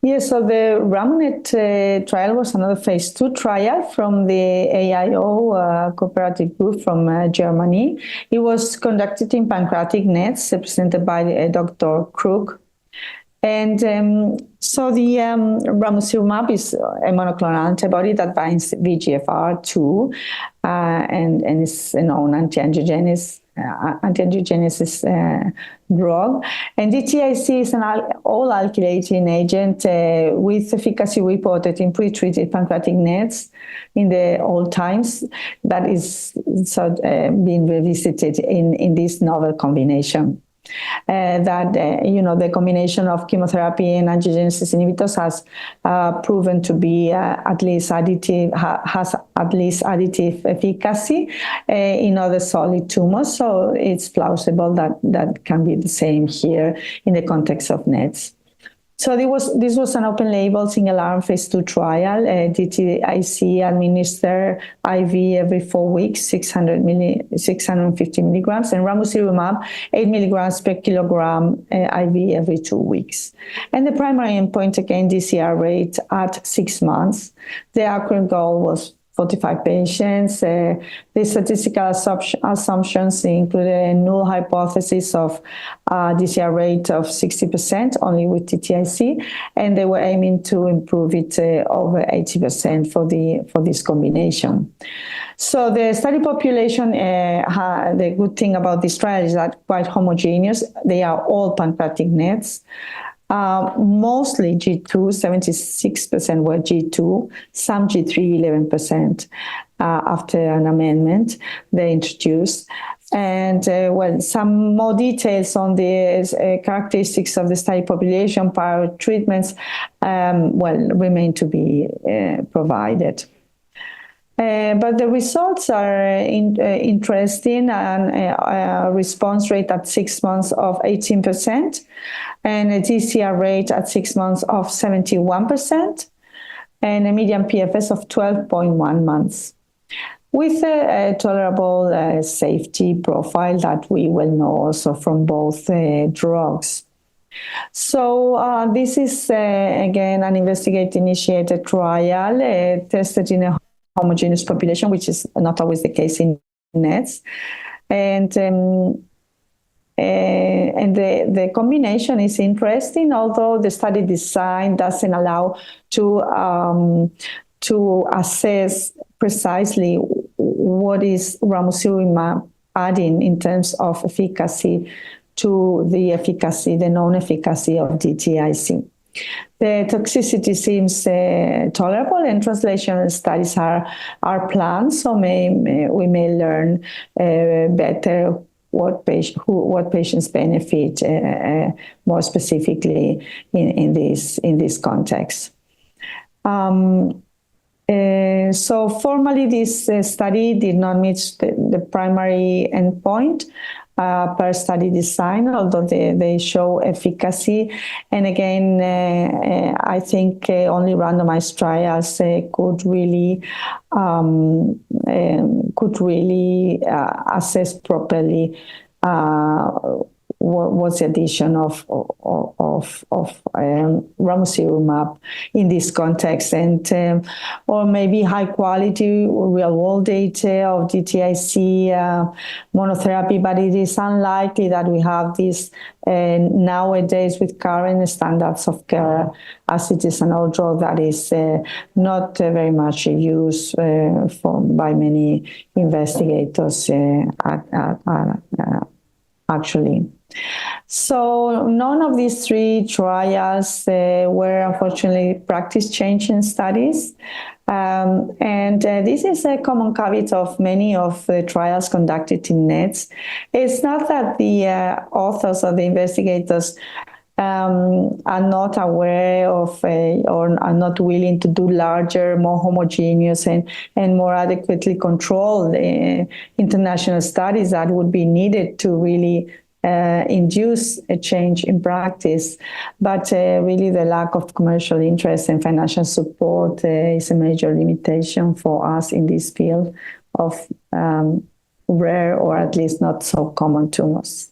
Yes, so the RAMONET trial was another phase 2 trial from the AIO cooperative group from Germany. It was conducted in pancreatic NETs, presented by Dr. Krug. And so the ramucirumab is a monoclonal antibody that binds VEGFR2 and is known anti-angiogenesis drug. And DTIC is an all-alkylating agent with efficacy reported in pre-treated pancreatic NETs in the old times that is being revisited in this novel combination. The combination of chemotherapy and angiogenesis inhibitors has proven to be at least additive efficacy in other solid tumors. So it's plausible that can be the same here in the context of NETs. So this was an open-label, single-arm phase 2 trial. DTIC administered IV every 4 weeks, 650 milligrams, and ramucirumab 8 milligrams per kilogram IV every 2 weeks. And the primary endpoint, again, DCR rate at 6 months. The accurate goal was 45 patients. The statistical assumptions included a null hypothesis of DCR rate of 60% only with TTIC, and they were aiming to improve it over 80% for this combination. So the study population, the good thing about this trial is that quite homogeneous. They are all pancreatic NETs. Mostly G2, 76% were G2, some G3, 11% after an amendment they introduced. And some more details on the characteristics of the study population, prior treatments, remain to be provided. But the results are interesting, and a response rate at 6 months of 18%, and a DCR rate at 6 months of 71%, and a median PFS of 12.1 months, with a tolerable safety profile that we will know also from both drugs. So this is, again, an investigator-initiated trial tested in a homogeneous population, which is not always the case in NETs. And the combination is interesting, although the study design doesn't allow to assess precisely what is ramucirumab adding in terms of efficacy to the known efficacy of DTIC. The toxicity seems tolerable, and translational studies are planned, so we may learn better what patients benefit more specifically in this context. So formally, this study did not meet the primary endpoint per study design, although they show efficacy. And again, I think only randomized trials could really assess properly what's the addition of ramucirumab in this context, and or maybe high quality real world data of DTIC monotherapy, but it is unlikely that we have this nowadays with current standards of care, as it is an old drug that is not very much used by many investigators actually. So none of these 3 trials were unfortunately practice-changing studies. And this is a common caveat of many of the trials conducted in NETs. It's not that the authors or the investigators are not aware of or are not willing to do larger, more homogeneous and more adequately controlled international studies that would be needed to really induce a change in practice. But really the lack of commercial interest and financial support is a major limitation for us in this field of rare or at least not so common tumors.